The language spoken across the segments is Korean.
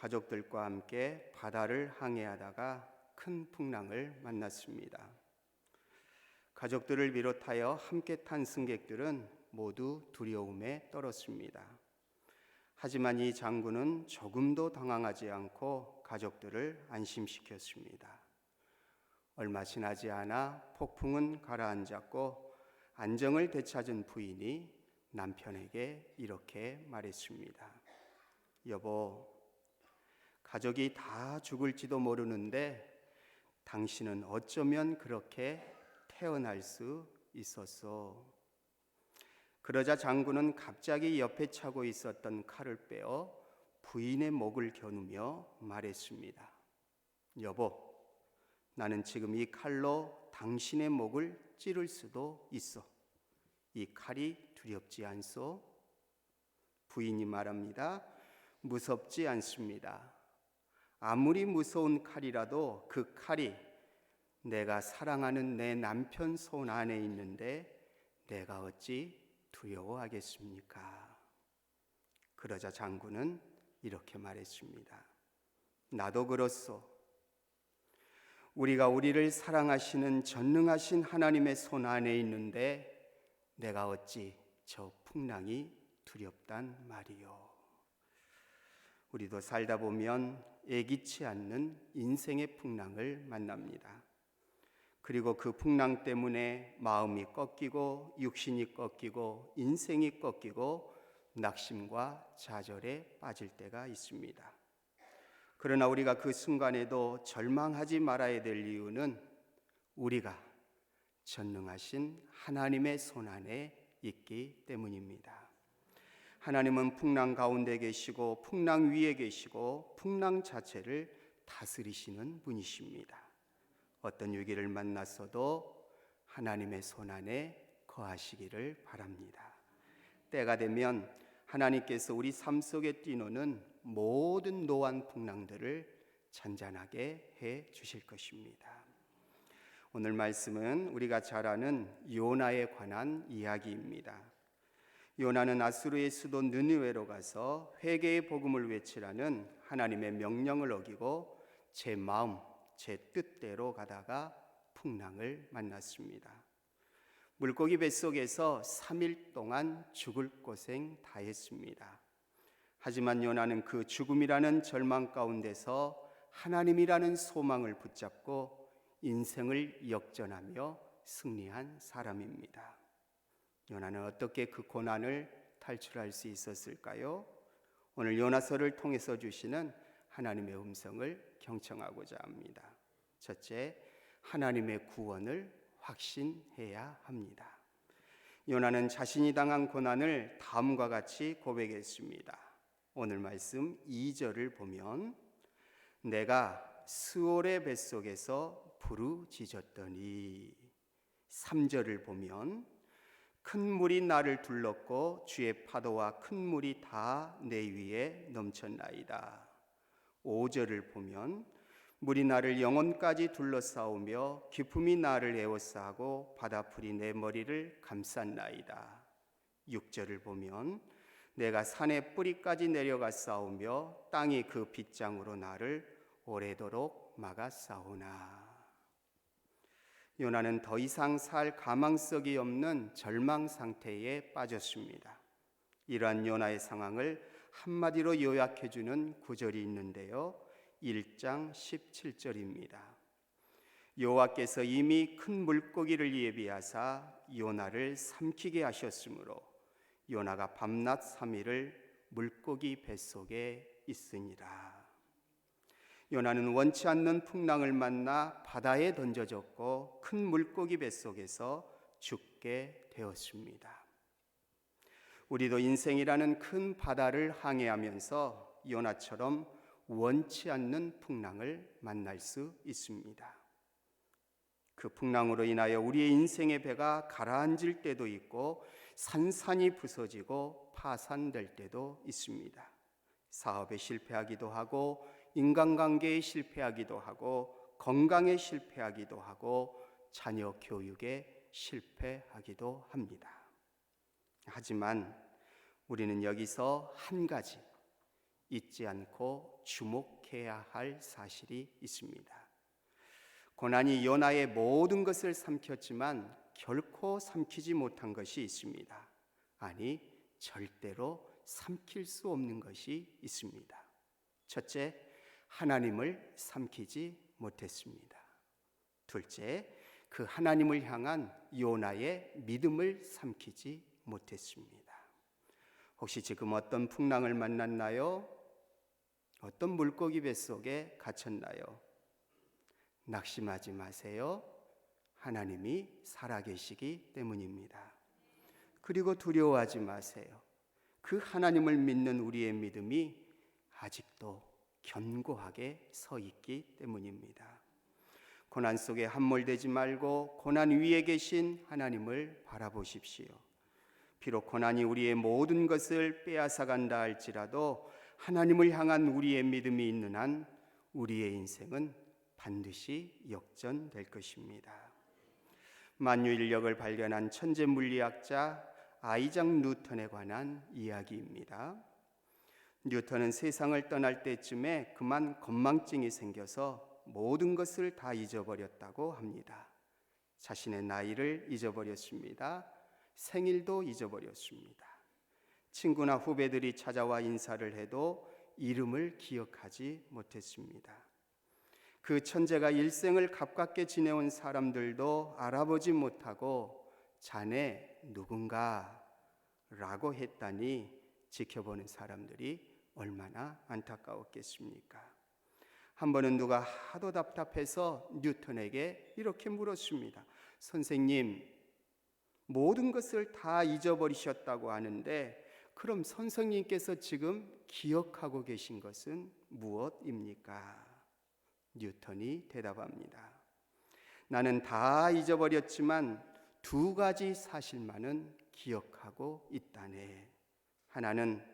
가족들과 함께 바다를 항해하다가 큰 풍랑을 만났습니다. 가족들을 비롯하여 함께 탄 승객들은 모두 두려움에 떨었습니다. 하지만 이 장군은 조금도 당황하지 않고 가족들을 안심시켰습니다. 얼마 지나지 않아 폭풍은 가라앉았고 안정을 되찾은 부인이 남편에게 이렇게 말했습니다. 여보, 가족이 다 죽을지도 모르는데 당신은 어쩌면 그렇게 태어날 수 있었어. 그러자 장군은 갑자기 옆에 차고 있었던 칼을 빼어 부인의 목을 겨누며 말했습니다. 여보, 나는 지금 이 칼로 당신의 목을 찌를 수도 있어. 이 칼이 두렵지 않소? 부인이 말합니다. 무섭지 않습니다. 아무리 무서운 칼이라도 그 칼이 내가 사랑하는 내 남편 손 안에 있는데 내가 어찌 두려워하겠습니까? 그러자 장군은 이렇게 말했습니다. 나도 그렇소. 우리가 우리를 사랑하시는 전능하신 하나님의 손 안에 있는데 내가 어찌 저 풍랑이 두렵단 말이요. 우리도 살다 보면 예기치 않는 인생의 풍랑을 만납니다. 그리고 그 풍랑 때문에 마음이 꺾이고 육신이 꺾이고 인생이 꺾이고 낙심과 좌절에 빠질 때가 있습니다. 그러나 우리가 그 순간에도 절망하지 말아야 될 이유는 우리가 전능하신 하나님의 손 안에 있기 때문입니다. 하나님은 풍랑 가운데 계시고 풍랑 위에 계시고 풍랑 자체를 다스리시는 분이십니다. 어떤 위기를 만났어도 하나님의 손 안에 거하시기를 바랍니다. 때가 되면 하나님께서 우리 삶 속에 뛰노는 모든 노한 풍랑들을 잔잔하게 해 주실 것입니다. 오늘 말씀은 우리가 잘 아는 요나에 관한 이야기입니다. 요나는 아수르의 수도 느느웨로 가서 회개의 복음을 외치라는 하나님의 명령을 어기고 제 마음, 제 뜻대로 가다가 풍랑을 만났습니다. 물고기 뱃속에서 3일 동안 죽을 고생 다 했습니다. 하지만 요나는 그 죽음이라는 절망 가운데서 하나님이라는 소망을 붙잡고 인생을 역전하며 승리한 사람입니다. 요나는 어떻게 그 고난을 탈출할 수 있었을까요? 오늘 요나서를 통해서 주시는 하나님의 음성을 경청하고자 합니다. 첫째, 하나님의 구원을 확신해야 합니다. 요나는 자신이 당한 고난을 다음과 같이 고백했습니다. 오늘 말씀 2절을 보면 내가 스올의 뱃속에서 부르짖었더니, 3절을 보면 큰 물이 나를 둘렀고 주의 파도와 큰 물이 다 내 위에 넘쳤나이다. 5절을 보면 물이 나를 영혼까지 둘러싸우며 기품이 나를 에워싸고 바다풀이 내 머리를 감쌌나이다. 6절을 보면 내가 산의 뿌리까지 내려가 싸우며 땅이 그 빗장으로 나를 오래도록 막아 싸우나. 요나는 더 이상 살 가망성이 없는 절망 상태에 빠졌습니다. 이러한 요나의 상황을 한마디로 요약해주는 구절이 있는데요. 1장 17절입니다. 여호와께서 이미 큰 물고기를 예비하사 요나를 삼키게 하셨으므로 요나가 밤낮 3일을 물고기 뱃속에 있으니라. 요나는 원치 않는 풍랑을 만나 바다에 던져졌고 큰 물고기 뱃속에서 죽게 되었습니다. 우리도 인생이라는 큰 바다를 항해하면서 요나처럼 원치 않는 풍랑을 만날 수 있습니다. 그 풍랑으로 인하여 우리의 인생의 배가 가라앉을 때도 있고 산산이 부서지고 파산될 때도 있습니다. 사업에 실패하기도 하고 인간관계에 실패하기도 하고 건강에 실패하기도 하고 자녀 교육에 실패하기도 합니다. 하지만 우리는 여기서 한 가지, 잊지 않고 주목해야 할 사실이 있습니다. 고난이 요나의 모든 것을 삼켰지만 결코 삼키지 못한 것이 있습니다. 아니, 절대로 삼킬 수 없는 것이 있습니다. 첫째, 하나님을 삼키지 못했습니다. 둘째, 그 하나님을 향한 요나의 믿음을 삼키지 못했습니다. 혹시 지금 어떤 풍랑을 만났나요? 어떤 물고기 뱃속에 갇혔나요? 낙심하지 마세요. 하나님이 살아계시기 때문입니다. 그리고 두려워하지 마세요. 그 하나님을 믿는 우리의 믿음이 아직도 견고하게 서 있기 때문입니다. 고난 속에 함몰되지 말고 고난 위에 계신 하나님을 바라보십시오. 비록 고난이 우리의 모든 것을 빼앗아간다 할지라도 하나님을 향한 우리의 믿음이 있는 한 우리의 인생은 반드시 역전될 것입니다. 만유인력을 발견한 천재 물리학자 아이작 뉴턴에 관한 이야기입니다. 뉴턴은 세상을 떠날 때쯤에 그만 건망증이 생겨서 모든 것을 다 잊어버렸다고 합니다. 자신의 나이를 잊어버렸습니다. 생일도 잊어버렸습니다. 친구나 후배들이 찾아와 인사를 해도 이름을 기억하지 못했습니다. 그 천재가 일생을 가깝게 지내온 사람들도 알아보지 못하고 자네 누군가 라고 했다니 지켜보는 사람들이 얼마나 안타까웠겠습니까? 한 번은 누가 하도 답답해서 뉴턴에게 이렇게 물었습니다. 선생님, 모든 것을 다 잊어버리셨다고 하는데 그럼 선생님께서 지금 기억하고 계신 것은 무엇입니까? 뉴턴이 대답합니다. 나는 다 잊어버렸지만 두 가지 사실만은 기억하고 있다네. 하나는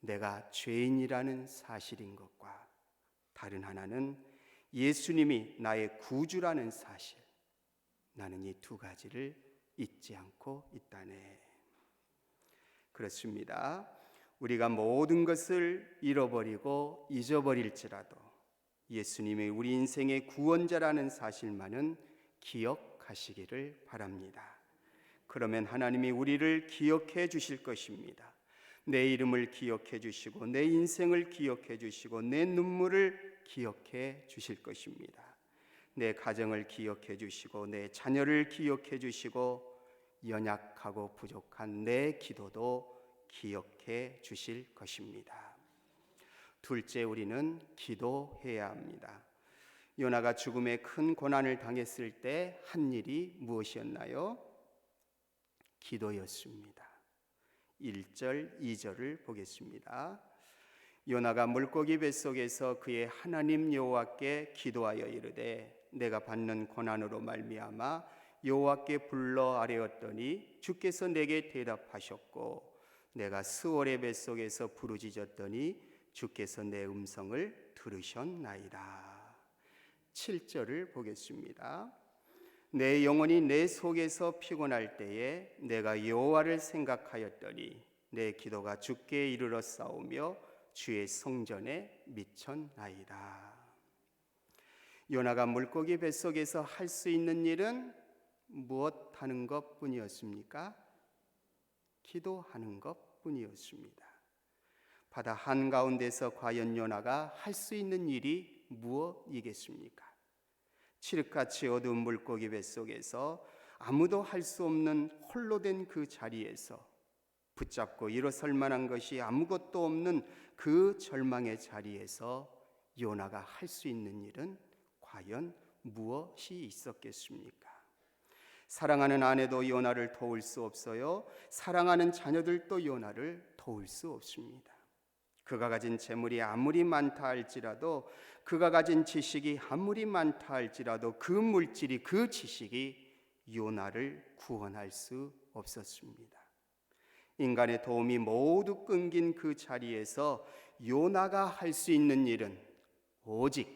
내가 죄인이라는 사실인 것과 다른 하나는 예수님이 나의 구주라는 사실. 나는 이 두 가지를 잊지 않고 있다네. 그렇습니다. 우리가 모든 것을 잃어버리고 잊어버릴지라도 예수님이 우리 인생의 구원자라는 사실만은 기억하시기를 바랍니다. 그러면 하나님이 우리를 기억해 주실 것입니다. 내 이름을 기억해 주시고 내 인생을 기억해 주시고 내 눈물을 기억해 주실 것입니다. 내 가정을 기억해 주시고 내 자녀를 기억해 주시고 연약하고 부족한 내 기도도 기억해 주실 것입니다. 둘째, 우리는 기도해야 합니다. 요나가 죽음의 큰 고난을 당했을 때 한 일이 무엇이었나요? 기도였습니다. 1절, 2절을 보겠습니다. 요나가 물고기 뱃속에서 그의 하나님 여호와께 기도하여 이르되 내가 받는 고난으로 말미암아 여호와께 불러 아뢰었더니 주께서 내게 대답하셨고 내가 스올의 뱃속에서 부르짖었더니 주께서 내 음성을 들으셨나이다. 7절을 보겠습니다. 내 영혼이 내 속에서 피곤할 때에 내가 여호와를 생각하였더니 내 기도가 주께 이르러 싸우며 주의 성전에 미쳤나이다. 요나가 물고기 뱃속에서 할 수 있는 일은 무엇 하는 것 뿐이었습니까? 기도하는 것 뿐이었습니다. 바다 한가운데서 과연 요나가 할 수 있는 일이 무엇이겠습니까? 칠흑같이 어두운 물고기 뱃속에서 아무도 할 수 없는 홀로 된 그 자리에서 붙잡고 일어설 만한 것이 아무것도 없는 그 절망의 자리에서 요나가 할 수 있는 일은 과연 무엇이 있었겠습니까? 사랑하는 아내도 요나를 도울 수 없어요. 사랑하는 자녀들도 요나를 도울 수 없습니다. 그가 가진 재물이 아무리 많다 할지라도 그가 가진 지식이 아무리 많다 할지라도 그 물질이 그 지식이 요나를 구원할 수 없었습니다. 인간의 도움이 모두 끊긴 그 자리에서 요나가 할 수 있는 일은 오직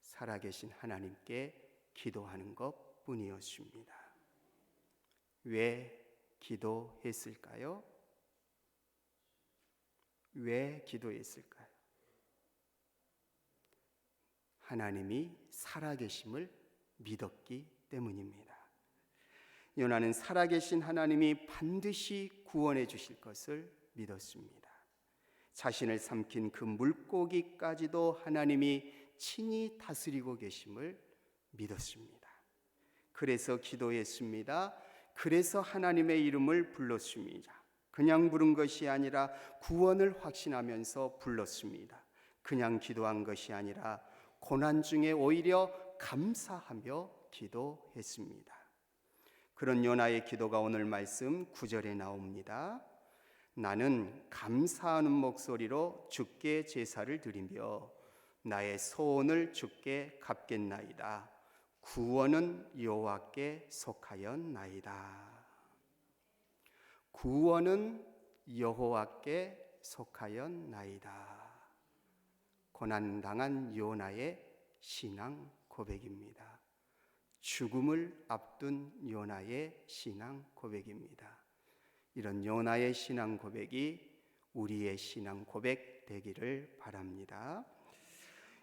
살아계신 하나님께 기도하는 것 뿐이었습니다. 왜 기도했을까요? 왜 기도했을까요? 하나님이 살아계심을 믿었기 때문입니다. 요나는 살아계신 하나님이 반드시 구원해 주실 것을 믿었습니다. 자신을 삼킨 그 물고기까지도 하나님이 친히 다스리고 계심을 믿었습니다. 그래서 기도했습니다. 그래서 하나님의 이름을 불렀습니다. 그냥 부른 것이 아니라 구원을 확신하면서 불렀습니다. 그냥 기도한 것이 아니라 고난 중에 오히려 감사하며 기도했습니다. 그런 요나의 기도가 오늘 말씀 9절에 나옵니다. 나는 감사하는 목소리로 주께 제사를 드리며 나의 소원을 주께 갚겠나이다. 구원은 여호와께 속하였나이다. 구원은 여호와께 속하였나이다. 고난당한 요나의 신앙 고백입니다. 죽음을 앞둔 요나의 신앙 고백입니다. 이런 요나의 신앙 고백이 우리의 신앙 고백 되기를 바랍니다.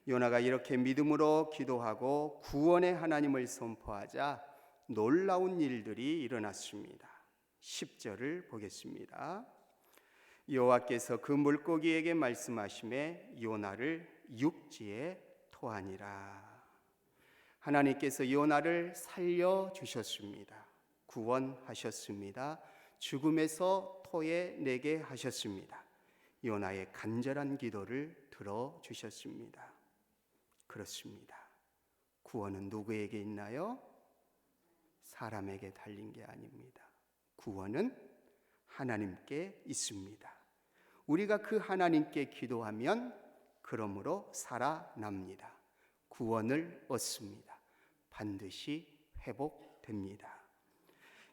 요나가 이렇게 믿음으로 기도하고 구원의 하나님을 선포하자 놀라운 일들이 일어났습니다. 10절을 보겠습니다. 여호와께서 그 물고기에게 말씀하시매 요나를 육지에 토하니라. 하나님께서 요나를 살려주셨습니다. 구원하셨습니다. 죽음에서 토해내게 하셨습니다. 요나의 간절한 기도를 들어주셨습니다. 그렇습니다. 구원은 누구에게 있나요? 사람에게 달린 게 아닙니다. 구원은 하나님께 있습니다. 우리가 그 하나님께 기도하면 그러므로 살아납니다. 구원을 얻습니다. 반드시 회복됩니다.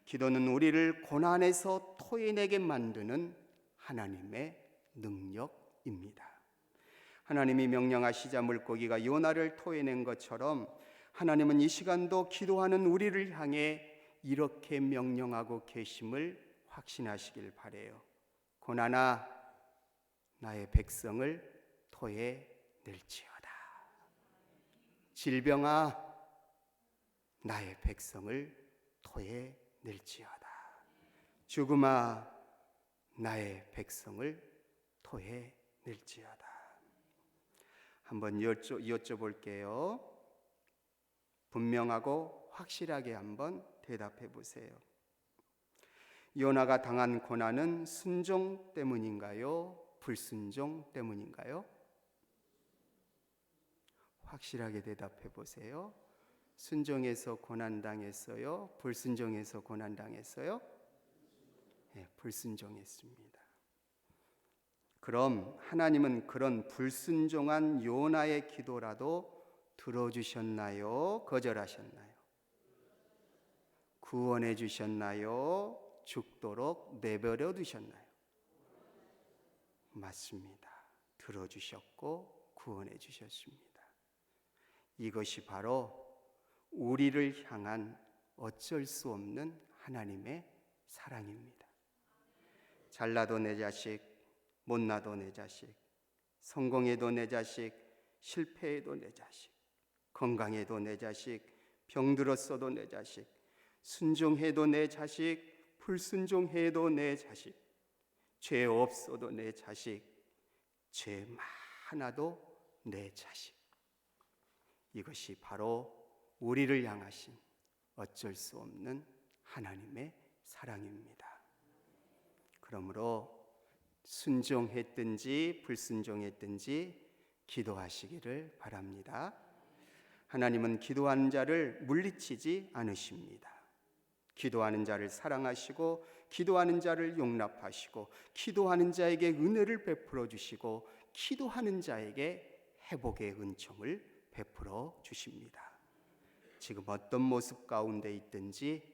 기도는 우리를 고난에서 토해내게 만드는 하나님의 능력입니다. 하나님이 명령하시자 물고기가 요나를 토해낸 것처럼 하나님은 이 시간도 기도하는 우리를 향해 이렇게 명령하고 계심을 확신하시길 바라요. 고난아 나의 백성을 토해낼지어다. 질병아 나의 백성을 토해낼지어다. 죽음아 나의 백성을 토해낼지어다. 한번 여쭤볼게요. 분명하고 확실하게 한번 대답해 보세요. 요나가 당한 고난은 순종 때문인가요? 불순종 때문인가요? 확실하게 대답해 보세요. 순종해서 고난당했어요? 불순종해서 고난당했어요? 네, 불순종했습니다. 그럼 하나님은 그런 불순종한 요나의 기도라도 들어주셨나요? 거절하셨나요? 구원해 주셨나요? 죽도록 내버려 두셨나요? 맞습니다. 들어주셨고 구원해 주셨습니다. 이것이 바로 우리를 향한 어쩔 수 없는 하나님의 사랑입니다. 잘나도 내 자식, 못나도 내 자식, 성공해도 내 자식, 실패해도 내 자식, 건강해도 내 자식, 병들었어도 내 자식, 순종해도 내 자식, 불순종해도 내 자식, 죄 없어도 내 자식, 죄 많아도 내 자식. 이것이 바로 우리를 향하신 어쩔 수 없는 하나님의 사랑입니다. 그러므로 순종했든지 불순종했든지 기도하시기를 바랍니다. 하나님은 기도하는 자를 물리치지 않으십니다. 기도하는 자를 사랑하시고 기도하는 자를 용납하시고 기도하는 자에게 은혜를 베풀어 주시고 기도하는 자에게 회복의 은총을 베풀어 주십니다. 지금 어떤 모습 가운데 있든지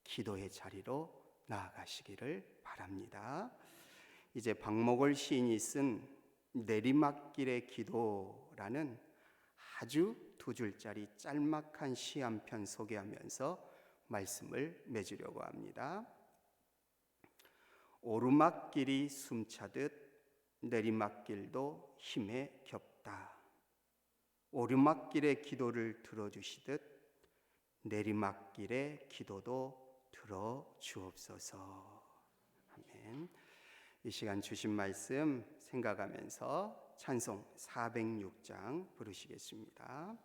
기도의 자리로 나아가시기를 바랍니다. 이제 박목월 시인이 쓴 내리막길의 기도라는 아주 두 줄짜리 짤막한 시 한 편 소개하면서 말씀을 맺으려고 합니다. 오르막길이 숨차듯 내리막길도 힘에 겹다. 오르막길의 기도를 들어주시듯 내리막길의 기도도 들어주옵소서. 아멘. 이 시간 주신 말씀 생각하면서 찬송 406장 부르시겠습니다.